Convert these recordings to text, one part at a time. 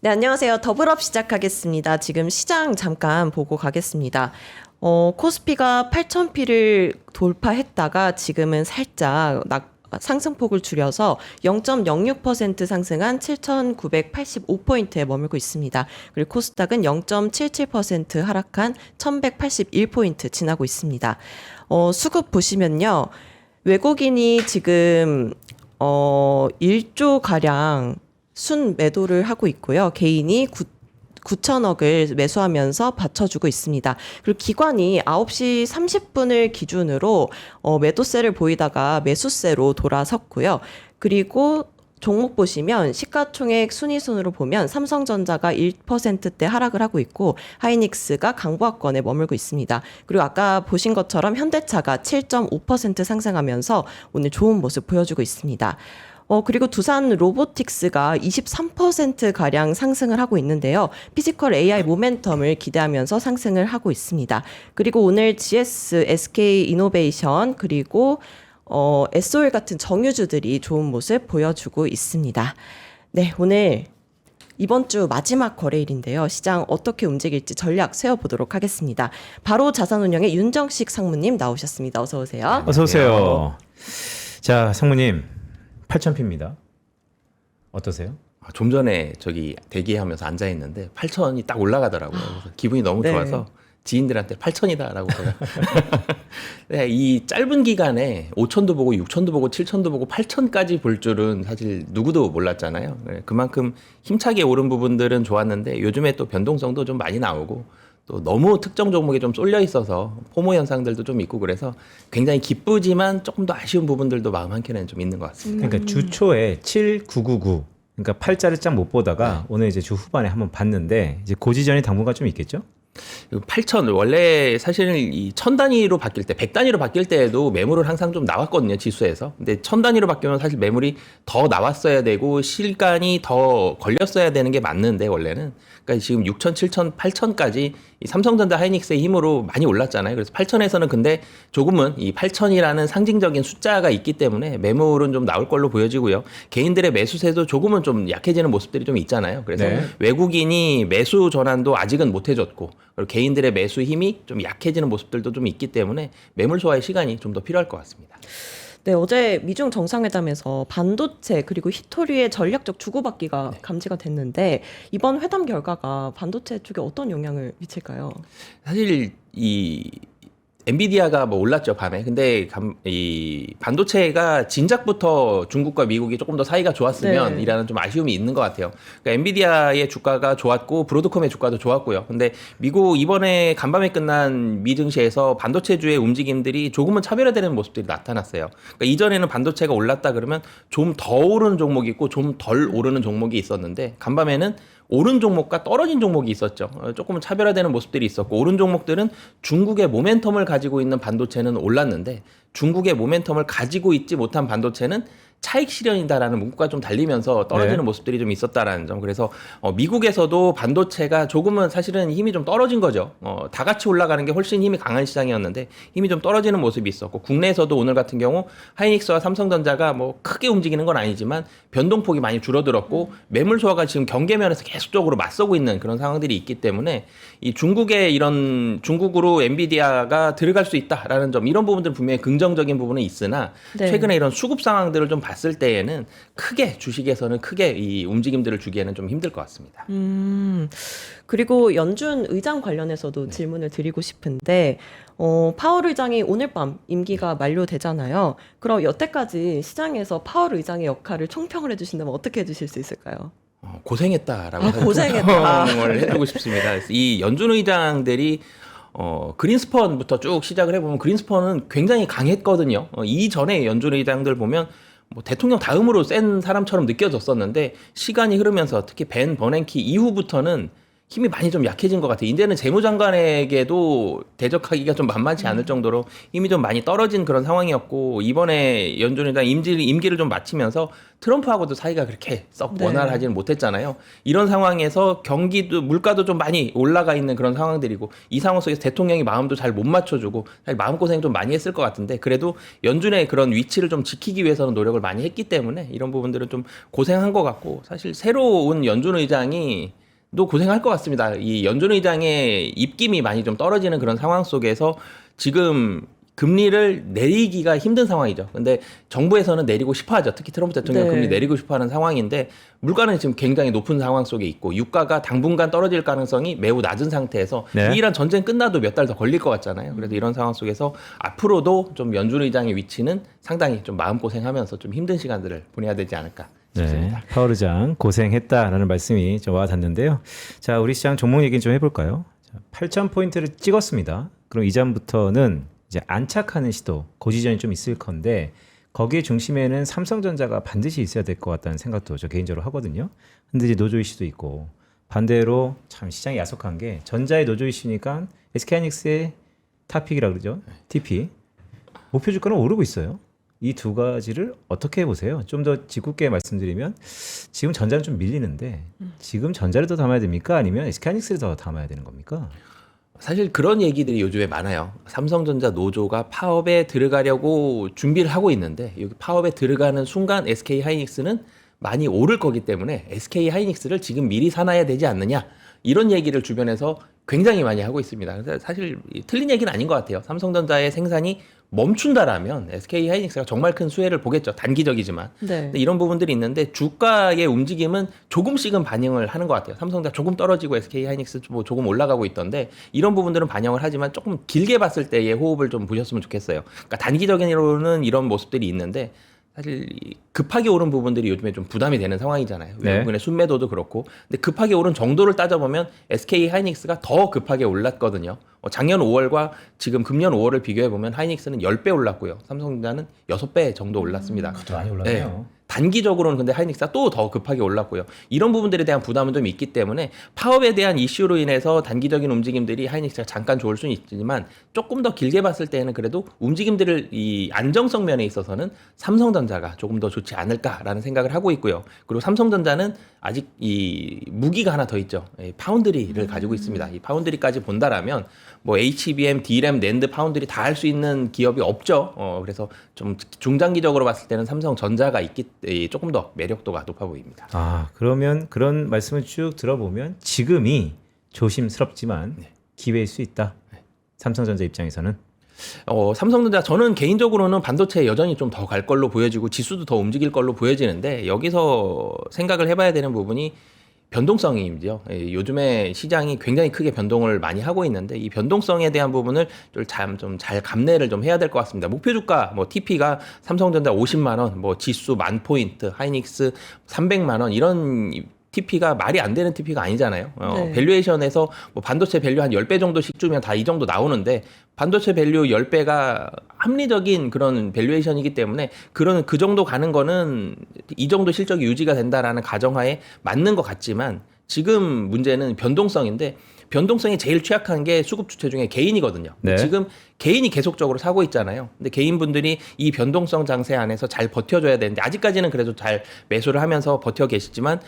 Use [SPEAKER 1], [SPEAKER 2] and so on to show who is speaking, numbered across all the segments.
[SPEAKER 1] 네, 안녕하세요. 더블업 시작하겠습니다. 지금 시장 잠깐 보고 가겠습니다. 코스피가 8,000피를 돌파했다가 지금은 살짝 상승폭을 줄여서 0.06% 상승한 7,985포인트에 머물고 있습니다. 그리고 코스닥은 0.77% 하락한 1,181포인트 지나고 있습니다. 수급 보시면요. 외국인이 지금 1조 가량 순 매도를 하고 있고요. 개인이 9천억을 매수하면서 받쳐주고 있습니다. 그리고 기관이 9시 30분을 기준으로 매도세를 보이다가 매수세로 돌아섰고요. 그리고 종목 보시면 시가총액 순위순으로 보면 삼성전자가 1%대 하락을 하고 있고 하이닉스가 강보합권에 머물고 있습니다. 그리고 아까 보신 것처럼 현대차가 7.5% 상승하면서 오늘 좋은 모습 보여주고 있습니다. 그리고 두산 로보틱스가 23%가량 상승을 하고 있는데요. 피지컬 AI 모멘텀을 기대하면서 상승을 하고 있습니다. 그리고 오늘 GS, SK 이노베이션, 그리고 SOL 같은 정유주들이 좋은 모습 보여주고 있습니다. 네, 오늘 이번 주 마지막 거래일인데요. 시장 어떻게 움직일지 전략 세워보도록 하겠습니다. 바로 자산운용의 윤정식 상무님 나오셨습니다. 어서 오세요.
[SPEAKER 2] 어서 오세요. 자, 상무님 8,000피입니다. 어떠세요?
[SPEAKER 3] 좀 전에 저기 대기하면서 앉아 있는데 8천이 딱 올라가더라고요. 그래서 기분이 너무
[SPEAKER 1] 네.
[SPEAKER 3] 좋아서 지인들한테 8천이다라고 제가 네, 이 짧은 기간에 5천도 보고 6천도 보고 7천도 보고 8천까지 볼 줄은 사실 누구도 몰랐잖아요. 네, 그만큼 힘차게 오른 부분들은 좋았는데 요즘에 또 변동성도 좀 많이 나오고 또 너무 특정 종목에 좀 쏠려 있어서 포모 현상들도 좀 있고 그래서 굉장히 기쁘지만 조금 더 아쉬운 부분들도 마음 한켠에는 좀 있는 것 같습니다.
[SPEAKER 2] 그러니까 주 초에 7,999 그러니까 팔자를 쫙 못 보다가 오늘 이제 주 후반에 한번 봤는데 이제 고지전이 당분간 좀 있겠죠?
[SPEAKER 3] 8천 원래 사실은 이 1,000단위로 바뀔 때 100단위로 바뀔 때에도 매물은 항상 좀 나왔거든요 지수에서. 근데 1,000단위로 바뀌면 사실 매물이 더 나왔어야 되고 시간이 더 걸렸어야 되는 게 맞는데 원래는 그러니까 지금 6천, 7천, 8천까지 이 삼성전자 하이닉스의 힘으로 많이 올랐잖아요. 그래서 8천에서는 근데 조금은 이 8천이라는 상징적인 숫자가 있기 때문에 매물은 좀 나올 걸로 보여지고요. 개인들의 매수세도 조금은 좀 약해지는 모습들이 좀 있잖아요. 그래서
[SPEAKER 2] 네.
[SPEAKER 3] 외국인이 매수 전환도 아직은 못 해줬고 그리고 개인들의 매수 힘이 좀 약해지는 모습들도 좀 있기 때문에 매물 소화의 시간이 좀 더 필요할 것 같습니다.
[SPEAKER 1] 네, 어제 미중 정상회담에서 반도체 그리고 히토리의 전략적 주고받기가 감지가 됐는데 이번 회담 결과가 반도체 쪽에 어떤 영향을 미칠까요?
[SPEAKER 3] 사실 이 엔비디아가 뭐 올랐죠 밤에. 근데 이 반도체가 진작부터 중국과 미국이 조금 더 사이가 좋았으면
[SPEAKER 1] 네.
[SPEAKER 3] 이라는 좀 아쉬움이 있는 것 같아요. 그러니까 엔비디아의 주가가 좋았고 브로드컴의 주가도 좋았고요. 근데 미국 이번에 간밤에 끝난 미 증시에서 반도체주의 움직임들이 조금은 차별화되는 모습들이 나타났어요. 그러니까 이전에는 반도체가 올랐다 그러면 좀 더 오르는 종목이 있고 좀 덜 오르는 종목이 있었는데 간밤에는 오른 종목과 떨어진 종목이 있었죠. 조금은 차별화되는 모습들이 있었고 오른 종목들은 중국의 모멘텀을 가지고 있는 반도체는 올랐는데 중국의 모멘텀을 가지고 있지 못한 반도체는 차익 실현이다라는 문구가 좀 달리면서 떨어지는
[SPEAKER 2] 네.
[SPEAKER 3] 모습들이 좀 있었다라는 점. 그래서 미국에서도 반도체가 조금은 사실은 힘이 좀 떨어진 거죠. 다 같이 올라가는 게 훨씬 힘이 강한 시장이었는데 힘이 좀 떨어지는 모습이 있었고 국내에서도 오늘 같은 경우 하이닉스와 삼성전자가 뭐 크게 움직이는 건 아니지만 변동폭이 많이 줄어들었고 매물 소화가 지금 경계면에서 계속적으로 맞서고 있는 그런 상황들이 있기 때문에 이 중국의 이런 중국으로 엔비디아가 들어갈 수 있다라는 점 이런 부분들은 분명히 긍정적인 부분은 있으나
[SPEAKER 1] 네.
[SPEAKER 3] 최근에 이런 수급 상황들을 좀 봤을 때에는 크게 주식에서는 크게 이 움직임들을 주기에는 좀 힘들 것 같습니다.
[SPEAKER 1] 그리고 연준 의장 관련해서도 질문을 드리고 싶은데 파월 의장이 오늘 밤 임기가 만료되잖아요. 그럼 여태까지 시장에서 파월 의장의 역할을 총평을 해주신다면 어떻게 해주실 수 있을까요?
[SPEAKER 3] 고생했다라고
[SPEAKER 1] 고생했다.
[SPEAKER 3] 설명을 해주고 싶습니다. 이 연준 의장들이 그린스펀부터 쭉 시작을 해보면 그린스펀은 굉장히 강했거든요. 이전에 연준 의장들 보면 뭐 대통령 다음으로 센 사람처럼 느껴졌었는데 시간이 흐르면서 특히 벤 버냉키 이후부터는 힘이 많이 좀 약해진 것 같아요. 이제는 재무장관에게도 대적하기가 좀 만만치 않을 정도로 힘이 좀 많이 떨어진 그런 상황이었고, 이번에 연준의장 임기를 좀 마치면서 트럼프하고도 사이가 그렇게 썩
[SPEAKER 1] 네.
[SPEAKER 3] 원활하지는 못했잖아요. 이런 상황에서 경기도 물가도 좀 많이 올라가 있는 그런 상황들이고, 이 상황 속에서 대통령이 마음도 잘 못 맞춰주고 사실 마음고생 좀 많이 했을 것 같은데, 그래도 연준의 그런 위치를 좀 지키기 위해서는 노력을 많이 했기 때문에 이런 부분들은 좀 고생한 것 같고, 사실 새로 온 연준 의장이 또 고생할 것 같습니다. 이 연준 의장의 입김이 많이 좀 떨어지는 그런 상황 속에서 지금 금리를 내리기가 힘든 상황이죠. 근데 정부에서는 내리고 싶어 하죠. 특히 트럼프 대통령
[SPEAKER 1] 네.
[SPEAKER 3] 금리 내리고 싶어 하는 상황인데, 물가는 지금 굉장히 높은 상황 속에 있고, 유가가 당분간 떨어질 가능성이 매우 낮은 상태에서
[SPEAKER 2] 네.
[SPEAKER 3] 이 이란 전쟁 끝나도 몇 달 더 걸릴 것 같잖아요. 그래서 이런 상황 속에서 앞으로도 좀 연준 의장의 위치는 상당히 좀 마음고생하면서 좀 힘든 시간들을 보내야 되지 않을까
[SPEAKER 2] 네,
[SPEAKER 3] 싶습니다.
[SPEAKER 2] 파월 의장 고생했다라는 말씀이 좀 와닿는데요. 자, 우리 시장 종목 얘기 좀 해볼까요? 8,000포인트를 찍었습니다. 그럼 이전부터는 이제 안착하는 시도, 고지전이 좀 있을 건데, 거기에 중심에는 삼성전자가 반드시 있어야 될 것 같다는 생각도 저 개인적으로 하거든요. 근데 이제 노조 이슈도 있고, 반대로 참 시장이 야속한 게 전자의 노조 이슈니까 SK하이닉스의 타픽이라 그러죠. TP. 목표 주가는 오르고 있어요. 이 두 가지를 어떻게 보세요? 좀 더 짓궂게 말씀드리면, 지금 전자는 좀 밀리는데 지금 전자를 더 담아야 됩니까? 아니면 SK하이닉스를 더 담아야 되는 겁니까?
[SPEAKER 3] 사실 그런 얘기들이 요즘에 많아요. 삼성전자 노조가 파업에 들어가려고 준비를 하고 있는데, 여기 파업에 들어가는 순간 SK 하이닉스는 많이 오를 거기 때문에 SK 하이닉스를 지금 미리 사놔야 되지 않느냐, 이런 얘기를 주변에서 굉장히 많이 하고 있습니다. 그래서 사실 틀린 얘기는 아닌 것 같아요. 삼성전자의 생산이 멈춘다라면 SK 하이닉스가 정말 큰 수혜를 보겠죠. 단기적이지만.
[SPEAKER 1] 네.
[SPEAKER 3] 근데 이런 부분들이 있는데, 주가의 움직임은 조금씩은 반영을 하는 것 같아요. 삼성전자 조금 떨어지고 SK 하이닉스 뭐 조금 올라가고 있던데, 이런 부분들은 반영을 하지만 조금 길게 봤을 때의 호흡을 좀 보셨으면 좋겠어요. 그러니까 단기적으로는 이런 모습들이 있는데, 사실 급하게 오른 부분들이 요즘에 좀 부담이 되는 상황이잖아요.
[SPEAKER 2] 네.
[SPEAKER 3] 외국인의 순매도도 그렇고. 근데 급하게 오른 정도를 따져보면 SK 하이닉스가 더 급하게 올랐거든요. 작년 5월과 지금 금년 5월을 비교해보면 하이닉스는 10배 올랐고요. 삼성전자는 6배 정도 올랐습니다.
[SPEAKER 2] 그것도 많이
[SPEAKER 3] 단기적으로는 근데 하이닉스가 또 더 급하게 올랐고요. 이런 부분들에 대한 부담은 좀 있기 때문에 파업에 대한 이슈로 인해서 단기적인 움직임들이 하이닉스가 잠깐 좋을 수는 있지만, 조금 더 길게 봤을 때는 그래도 움직임들을 이 안정성 면에 있어서는 삼성전자가 조금 더 좋지 않을까라는 생각을 하고 있고요. 그리고 삼성전자는 아직 이 무기가 하나 더 있죠. 파운드리를 가지고 있습니다. 이 파운드리까지 본다라면 뭐 HBM, DRAM, 낸드 파운드리 다 할 수 있는 기업이 없죠. 그래서 좀 중장기적으로 봤을 때는 삼성전자가 조금 더 매력도가 높아 보입니다.
[SPEAKER 2] 아, 그러면 그런 말씀을 쭉 들어보면 지금이 조심스럽지만 기회일 수 있다. 삼성전자 입장에서는.
[SPEAKER 3] 삼성전자, 저는 개인적으로는 반도체에 여전히 좀 더 갈 걸로 보여지고 지수도 더 움직일 걸로 보여지는데, 여기서 생각을 해봐야 되는 부분이 변동성이죠. 요즘에 시장이 굉장히 크게 변동을 많이 하고 있는데, 이 변동성에 대한 부분을 좀 잘 감내를 좀 해야 될 것 같습니다. 목표 주가 뭐 TP가 삼성전자 50만 원, 뭐 지수 10,000포인트, 하이닉스 300만 원, 이런 TP가 말이 안 되는 TP가 아니잖아요.
[SPEAKER 1] 네.
[SPEAKER 3] 밸류에이션에서 뭐 반도체 밸류 한 10배 정도씩 주면 다 이 정도 나오는데, 반도체 밸류 10배가 합리적인 그런 밸류에이션이기 때문에 그 정도 가는 거는 이 정도 실적이 유지가 된다라는 가정하에 맞는 것 같지만, 지금 문제는 변동성인데, 변동성이 제일 취약한 게 수급 주체 중에 개인이거든요.
[SPEAKER 2] 네.
[SPEAKER 3] 지금 개인이 계속적으로 사고 있잖아요. 근데 개인분들이 이 변동성 장세 안에서 잘 버텨줘야 되는데, 아직까지는 그래도 잘 매수를 하면서 버텨 계시지만,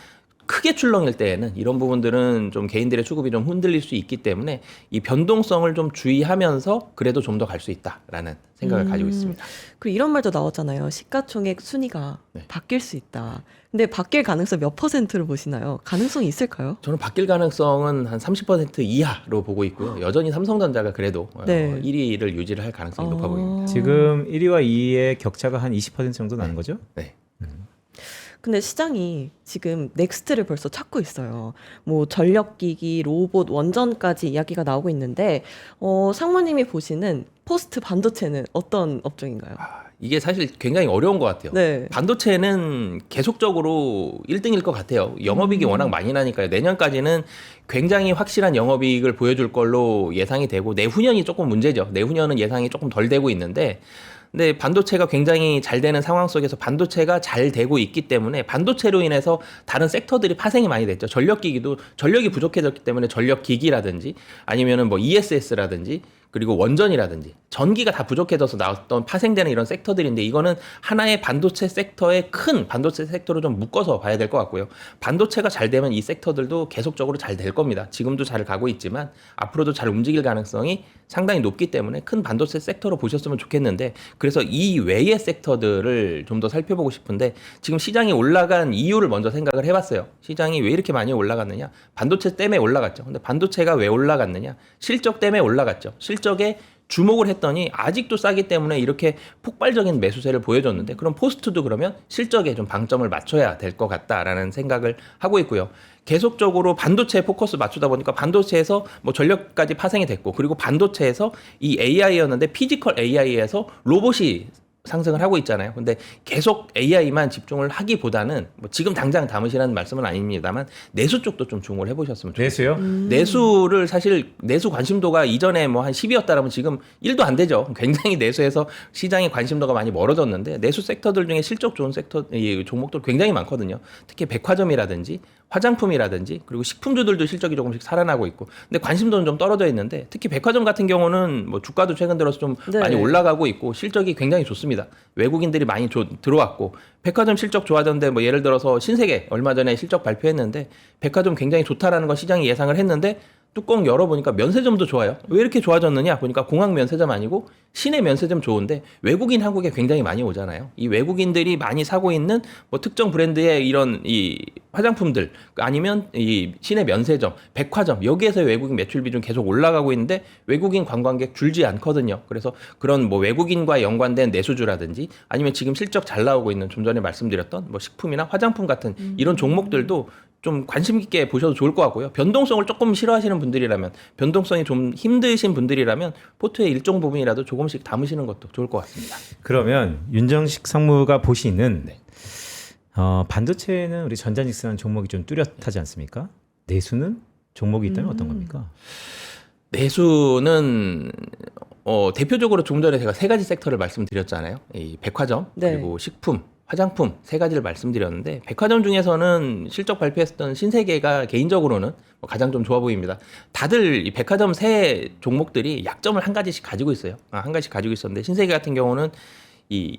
[SPEAKER 3] 크게 출렁일 때에는 이런 부분들은 좀 개인들의 수급이 좀 흔들릴 수 있기 때문에 이 변동성을 좀 주의하면서 그래도 좀 더 갈 수 있다라는 생각을 가지고 있습니다.
[SPEAKER 1] 그리고 이런 말도 나왔잖아요. 시가총액 순위가 바뀔 수 있다. 근데 바뀔 가능성 몇 %를 보시나요? 가능성이 있을까요?
[SPEAKER 3] 저는 바뀔 가능성은 한 30% 이하로 보고 있고요. 여전히 삼성전자가 그래도
[SPEAKER 1] 네.
[SPEAKER 3] 1위를 유지를 할 가능성이 높아 보입니다.
[SPEAKER 2] 지금 1위와 2위의 격차가 한 20% 정도 나는 거죠?
[SPEAKER 3] 네.
[SPEAKER 1] 근데 시장이 지금 넥스트를 벌써 찾고 있어요. 뭐 전력기기, 로봇, 원전까지 이야기가 나오고 있는데, 상무님이 보시는 포스트 반도체는 어떤 업종인가요?
[SPEAKER 3] 이게 사실 굉장히 어려운 것 같아요.
[SPEAKER 1] 네.
[SPEAKER 3] 반도체는 계속적으로 1등일 것 같아요. 영업이익이 워낙 많이 나니까요. 내년까지는 굉장히 확실한 영업이익을 보여줄 걸로 예상이 되고, 내후년이 조금 문제죠. 내후년은 예상이 조금 덜 되고 있는데, 근데 반도체가 굉장히 잘 되는 상황 속에서 반도체가 잘 되고 있기 때문에 반도체로 인해서 다른 섹터들이 파생이 많이 됐죠. 전력기기도 전력이 부족해졌기 때문에 전력기기라든지 아니면은 뭐 ESS라든지 그리고 원전이라든지 전기가 다 부족해져서 나왔던 파생되는 이런 섹터들인데 이거는 하나의 반도체 섹터의 큰 반도체 섹터로 좀 묶어서 봐야 될 것 같고요. 반도체가 잘 되면 이 섹터들도 계속적으로 잘 될 겁니다. 지금도 잘 가고 있지만 앞으로도 잘 움직일 가능성이 상당히 높기 때문에 큰 반도체 섹터로 보셨으면 좋겠는데 그래서 이 외의 섹터들을 좀 더 살펴보고 싶은데 지금 시장이 올라간 이유를 먼저 생각을 해봤어요. 시장이 왜 이렇게 많이 올라갔느냐? 반도체 때문에 올라갔죠. 근데 반도체가 왜 올라갔느냐? 실적 때문에 올라갔죠. 실적에 주목을 했더니 아직도 싸기 때문에 이렇게 폭발적인 매수세를 보여줬는데 그럼 포스트도 그러면 실적에 좀 방점을 맞춰야 될 것 같다라는 생각을 하고 있고요. 계속적으로 반도체에 포커스 맞추다 보니까 반도체에서 뭐 전력까지 파생이 됐고 그리고 반도체에서 이 AI였는데 피지컬 AI에서 로봇이 상승을 하고 있잖아요. 근데 계속 AI만 집중을 하기보다는 뭐 지금 당장 담으시라는 말씀은 아닙니다만 내수 쪽도 좀 주목을 해보셨으면 좋겠어요.
[SPEAKER 2] 내수요?
[SPEAKER 3] 내수를 사실 내수 관심도가 이전에 뭐 한 10이었다라면 지금 1도 안 되죠. 굉장히 내수에서 시장의 관심도가 많이 멀어졌는데 내수 섹터들 중에 실적 좋은 섹터 이 종목들 굉장히 많거든요. 특히 백화점이라든지 화장품이라든지 그리고 식품주들도 실적이 조금씩 살아나고 있고 근데 관심도는 좀 떨어져 있는데 특히 백화점 같은 경우는 뭐 주가도 최근 들어서 좀
[SPEAKER 1] 네.
[SPEAKER 3] 많이 올라가고 있고 실적이 굉장히 좋습니다. 외국인들이 많이 들어왔고 백화점 실적 좋아졌는데 뭐 예를 들어서 신세계 얼마 전에 실적 발표했는데 백화점 굉장히 좋다라는 거 시장이 예상을 했는데 뚜껑 열어보니까 면세점도 좋아요. 왜 이렇게 좋아졌느냐 보니까 공항 면세점 아니고 시내 면세점 좋은데 외국인 한국에 굉장히 많이 오잖아요. 이 외국인들이 많이 사고 있는 뭐 특정 브랜드의 이런 이 화장품들 아니면 이 시내 면세점, 백화점 여기에서 외국인 매출 비중 계속 올라가고 있는데 외국인 관광객 줄지 않거든요. 그래서 그런 뭐 외국인과 연관된 내수주라든지 아니면 지금 실적 잘 나오고 있는 좀 전에 말씀드렸던 뭐 식품이나 화장품 같은 이런 종목들도 좀 관심 있게 보셔도 좋을 것 같고요. 변동성을 조금 싫어하시는 분들이라면 변동성이 좀 힘드신 분들이라면 포트의 일정 부분이라도 조금씩 담으시는 것도 좋을 것 같습니다.
[SPEAKER 2] 그러면 윤정식 상무가 보시는
[SPEAKER 3] 네.
[SPEAKER 2] 반도체는 우리 전자닉스라는 종목이 좀 뚜렷하지 않습니까? 내수는 종목이 있다면 어떤 겁니까?
[SPEAKER 3] 내수는 대표적으로 조금 전에 제가 세 가지 섹터를 말씀드렸잖아요. 이 백화점
[SPEAKER 1] 네.
[SPEAKER 3] 그리고 식품, 화장품 세 가지를 말씀드렸는데 백화점 중에서는 실적 발표했던 신세계가 개인적으로는 가장 좀 좋아 보입니다. 다들 이 백화점 새 종목들이 약점을 한 가지씩 가지고 있어요. 한 가지씩 가지고 있었는데 신세계 같은 경우는 이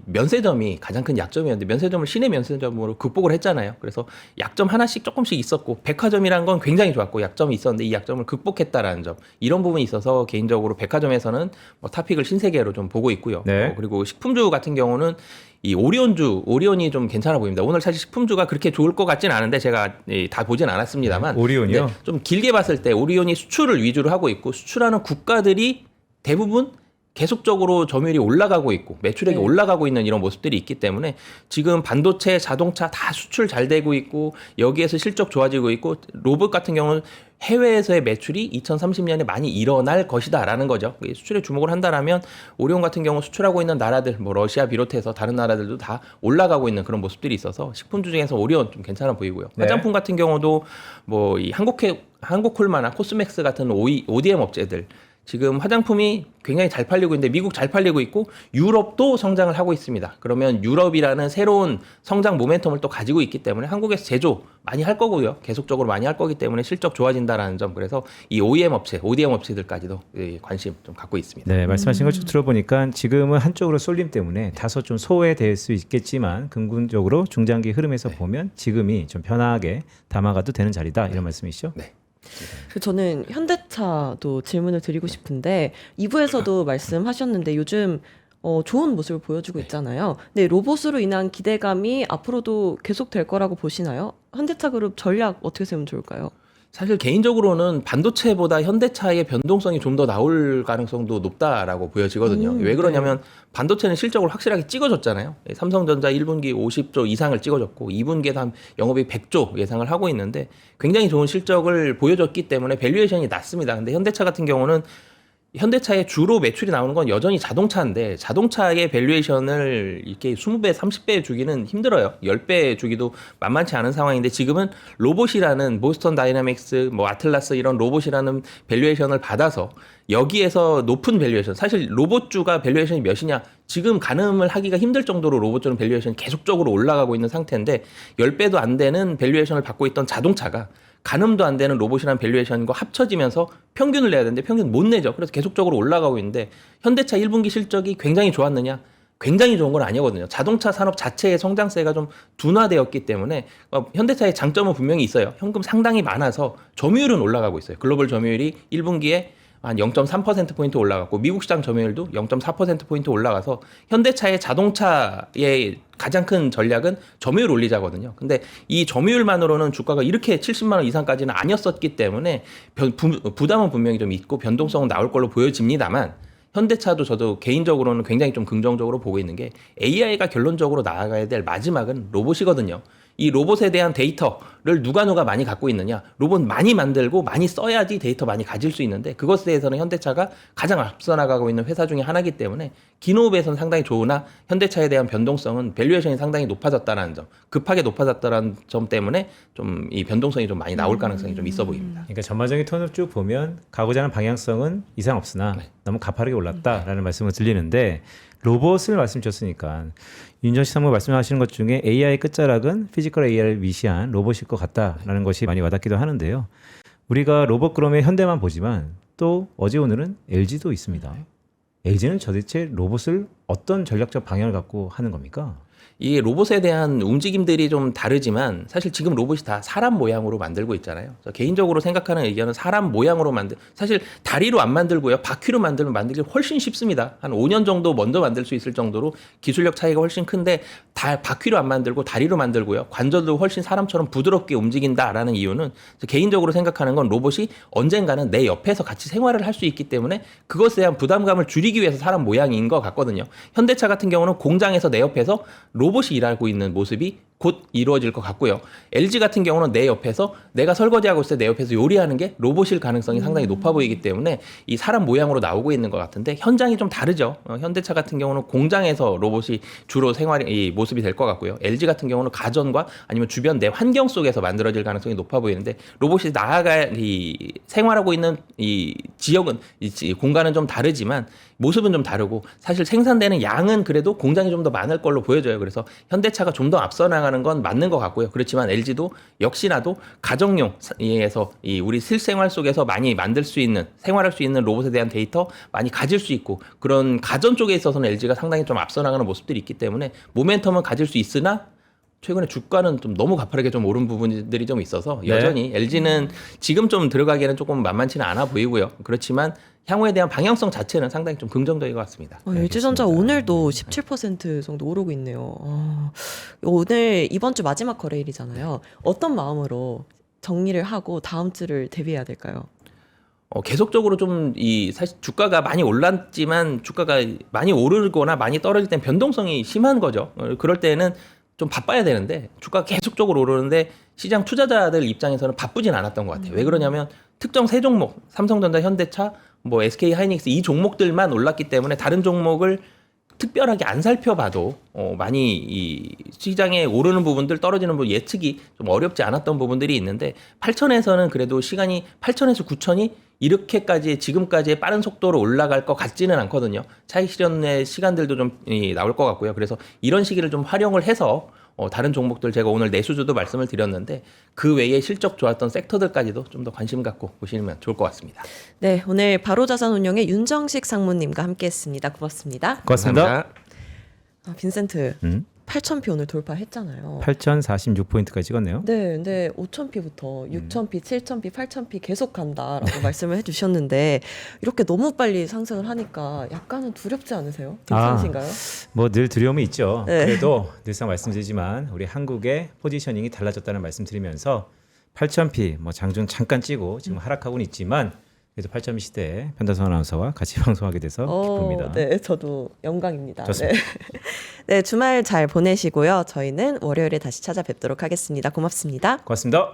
[SPEAKER 3] 면세점이 가장 큰 약점이었는데 면세점을 시내 면세점으로 극복을 했잖아요. 그래서 약점 하나씩 조금씩 있었고 백화점이란 건 굉장히 좋았고 약점이 있었는데 이 약점을 극복했다라는 점 이런 부분이 있어서 개인적으로 백화점에서는 뭐 탑픽을 신세계로 좀 보고 있고요.
[SPEAKER 2] 네.
[SPEAKER 3] 그리고 식품주 같은 경우는 이 오리온이 좀 괜찮아 보입니다. 오늘 사실 식품주가 그렇게 좋을 것 같진 않은데 제가 다 보진 않았습니다만
[SPEAKER 2] 오리온이요?
[SPEAKER 3] 네, 좀 길게 봤을 때 오리온이 수출을 위주로 하고 있고 수출하는 국가들이 대부분 계속적으로 점유율이 올라가고 있고 매출액이
[SPEAKER 1] 네.
[SPEAKER 3] 올라가고 있는 이런 모습들이 있기 때문에 지금 반도체, 자동차 다 수출 잘 되고 있고 여기에서 실적 좋아지고 있고 로봇 같은 경우는 해외에서의 매출이 2030년에 많이 일어날 것이다라는 거죠. 수출에 주목을 한다라면 오리온 같은 경우 수출하고 있는 나라들 뭐 러시아 비롯해서 다른 나라들도 다 올라가고 있는 그런 모습들이 있어서 식품주 중에서 오리온 좀 괜찮아 보이고요.
[SPEAKER 2] 네.
[SPEAKER 3] 화장품 같은 경우도 뭐 이 한국콜마나 코스맥스 같은 ODM 업체들 지금 화장품이 굉장히 잘 팔리고 있는데 미국 잘 팔리고 있고 유럽도 성장을 하고 있습니다. 그러면 유럽이라는 새로운 성장 모멘텀을 또 가지고 있기 때문에 한국에서 제조 많이 할 거고요. 계속적으로 많이 할 거기 때문에 실적 좋아진다라는 점. 그래서 이 ODM 업체들까지도 관심 좀 갖고 있습니다.
[SPEAKER 2] 네, 말씀하신 걸 쭉 들어보니까 지금은 한쪽으로 쏠림 때문에 다소 좀 소외될 수 있겠지만 근본적으로 중장기 흐름에서 보면 지금이 좀 편하게 담아가도 되는 자리다 이런 말씀이시죠?
[SPEAKER 3] 네.
[SPEAKER 1] 저는 현대차도 질문을 드리고 싶은데 2부에서도 말씀하셨는데 요즘 좋은 모습을 보여주고 있잖아요. 근데 로봇으로 인한 기대감이 앞으로도 계속될 거라고 보시나요? 현대차 그룹 전략 어떻게 세우면 좋을까요?
[SPEAKER 3] 사실 개인적으로는 반도체보다 현대차의 변동성이 좀 더 나올 가능성도 높다라고 보여지거든요. 왜 그러냐면 반도체는 실적을 확실하게 찍어줬잖아요. 삼성전자 1분기 50조 이상을 찍어줬고 2분기에도 한 영업이익 100조 예상을 하고 있는데 굉장히 좋은 실적을 보여줬기 때문에 밸류에이션이 낮습니다. 근데 현대차 같은 경우는 현대차의 주로 매출이 나오는 건 여전히 자동차인데 자동차의 밸류에이션을 이렇게 20배, 30배 주기는 힘들어요. 10배 주기도 만만치 않은 상황인데 지금은 로봇이라는 보스턴 다이나믹스, 뭐 아틀라스 이런 로봇이라는 밸류에이션을 받아서 여기에서 높은 밸류에이션, 사실 로봇주가 밸류에이션이 몇이냐 지금 가늠을 하기가 힘들 정도로 로봇주는 밸류에이션이 계속적으로 올라가고 있는 상태인데 10배도 안 되는 밸류에이션을 받고 있던 자동차가 가늠도 안 되는 로봇이라는 밸류에이션과 합쳐지면서 평균을 내야 되는데 평균 못 내죠. 그래서 계속적으로 올라가고 있는데 현대차 1분기 실적이 굉장히 좋았느냐? 굉장히 좋은 건 아니거든요. 자동차 산업 자체의 성장세가 좀 둔화되었기 때문에 현대차의 장점은 분명히 있어요. 현금 상당히 많아서 점유율은 올라가고 있어요. 글로벌 점유율이 1분기에 한 0.3%포인트 올라갔고 미국 시장 점유율도 0.4%포인트 올라가서 현대차의 자동차의 가장 큰 전략은 점유율 올리자거든요. 근데 이 점유율만으로는 주가가 이렇게 70만 원 이상까지는 아니었었기 때문에 부담은 분명히 좀 있고 변동성은 나올 걸로 보여집니다만 현대차도 저도 개인적으로는 굉장히 좀 긍정적으로 보고 있는 게 AI가 결론적으로 나아가야 될 마지막은 로봇이거든요. 이 로봇에 대한 데이터를 누가 많이 갖고 있느냐. 로봇 많이 만들고 많이 써야지 데이터 많이 가질 수 있는데 그것에 대해서는 현대차가 가장 앞서 나가고 있는 회사 중에 하나이기 때문에 기노업에서는 상당히 좋으나 현대차에 대한 변동성은 밸류에이션이 상당히 높아졌다는 점, 급하게 높아졌다는 점 때문에 좀 이 변동성이 좀 많이 나올 가능성이 좀 있어 보입니다.
[SPEAKER 2] 그러니까 전반적인 톤을 쭉 보면 가고자 하는 방향성은 이상 없으나 너무 가파르게 올랐다라는 말씀을 들리는데 로봇을 말씀 주셨으니까 윤정식 사무 말씀하시는 것 중에 AI 끝자락은 피지컬 AI를 위시한 로봇일 것 같다라는 것이 많이 와닿기도 하는데요. 우리가 로봇 그럼에 현대만 보지만 또 어제 오늘은 LG도 있습니다. LG는 도대체 로봇을 어떤 전략적 방향을 갖고 하는 겁니까?
[SPEAKER 3] 이 로봇에 대한 움직임들이 좀 다르지만 사실 지금 로봇이 다 사람 모양으로 만들고 있잖아요. 그래서 개인적으로 생각하는 의견은 사람 모양으로 사실 다리로 안 만들고요. 바퀴로 만들면 만들기 훨씬 쉽습니다. 한 5년 정도 먼저 만들 수 있을 정도로 기술력 차이가 훨씬 큰데 다 바퀴로 안 만들고 다리로 만들고요. 관절도 훨씬 사람처럼 부드럽게 움직인다라는 이유는 개인적으로 생각하는 건 로봇이 언젠가는 내 옆에서 같이 생활을 할 수 있기 때문에 그것에 대한 부담감을 줄이기 위해서 사람 모양인 것 같거든요. 현대차 같은 경우는 공장에서 내 옆에서 로봇이 일하고 있는 모습이 곧 이루어질 것 같고요. LG 같은 경우는 내 옆에서 내가 설거지하고 있을 때 내 옆에서 요리하는 게 로봇일 가능성이 상당히 높아 보이기 때문에 이 사람 모양으로 나오고 있는 것 같은데 현장이 좀 다르죠. 현대차 같은 경우는 공장에서 로봇이 주로 이 모습이 될 것 같고요. LG 같은 경우는 가전과 아니면 주변 내 환경 속에서 만들어질 가능성이 높아 보이는데 로봇이 생활하고 있는 이 지역은 이 공간은 좀 다르지만 모습은 좀 다르고 사실 생산되는 양은 그래도 공장이 좀 더 많을 걸로 보여져요. 그래서 현대차가 좀 더 앞서 나가는 건 맞는 것 같고요. 그렇지만 LG도 역시나도 가정용에서 우리 실생활 속에서 많이 만들 수 있는 생활할 수 있는 로봇에 대한 데이터 많이 가질 수 있고 그런 가전 쪽에 있어서는 LG가 상당히 좀 앞서 나가는 모습들이 있기 때문에 모멘텀은 가질 수 있으나 최근에 주가는 좀 너무 가파르게 좀 오른 부분들이 좀 있어서 여전히 LG는 지금 좀 들어가기에는 조금 만만치는 않아 보이고요. 그렇지만 향후에 대한 방향성 자체는 상당히 좀 긍정적인 것 같습니다.
[SPEAKER 1] LG전자 오늘도 17% 정도 오르고 있네요. 오늘 이번 주 마지막 거래일이잖아요. 어떤 마음으로 정리를 하고 다음 주를 대비해야 될까요?
[SPEAKER 3] 계속적으로 좀 사실 주가가 많이 올랐지만 주가가 많이 오르거나 많이 떨어질 땐 변동성이 심한 거죠. 그럴 때는 좀 바빠야 되는데 주가가 계속적으로 오르는데 시장 투자자들 입장에서는 바쁘진 않았던 것 같아요. 왜 그러냐면 특정 세 종목, 삼성전자, 현대차, 뭐 SK 하이닉스 이 종목들만 올랐기 때문에 다른 종목을 특별하게 안 살펴봐도 많이 이 시장에 오르는 부분들 떨어지는 부분 예측이 좀 어렵지 않았던 부분들이 있는데 8천에서는 그래도 시간이 8천에서 9천이 이렇게까지 지금까지의 빠른 속도로 올라갈 것 같지는 않거든요. 차익 실현의 시간들도 좀 나올 것 같고요. 그래서 이런 시기를 좀 활용을 해서 다른 종목들 제가 오늘 내수주도 말씀을 드렸는데 그 외에 실적 좋았던 섹터들까지도 좀 더 관심 갖고 보시면 좋을 것 같습니다.
[SPEAKER 1] 네, 오늘 바로자산운용의 윤정식 상무님과 함께했습니다. 고맙습니다.
[SPEAKER 2] 고맙습니다.
[SPEAKER 3] 감사합니다.
[SPEAKER 1] 빈센트 8,000피 오늘 돌파했잖아요.
[SPEAKER 2] 8,046포인트까지 찍었네요.
[SPEAKER 1] 네, 근데 5,000피부터 6,000피, 7,000피, 8,000피 계속 간다라고 말씀을 해주셨는데 이렇게 너무 빨리 상승을 하니까 약간은 두렵지 않으세요? 괜찮으신가요?
[SPEAKER 2] 뭐 늘 두려움이 있죠.
[SPEAKER 1] 네.
[SPEAKER 2] 그래도 늘상 말씀드리지만 우리 한국의 포지셔닝이 달라졌다는 말씀드리면서 8,000피 뭐 장중 잠깐 찌고 지금 하락하고는 있지만 그래도 8,000피 시대에 변다성 아나운서와 같이 방송하게 돼서 기쁩니다.
[SPEAKER 1] 네, 저도 영광입니다.
[SPEAKER 2] 좋습니다.
[SPEAKER 1] 네. 네, 주말 잘 보내시고요. 저희는 월요일에 다시 찾아뵙도록 하겠습니다. 고맙습니다.
[SPEAKER 2] 고맙습니다.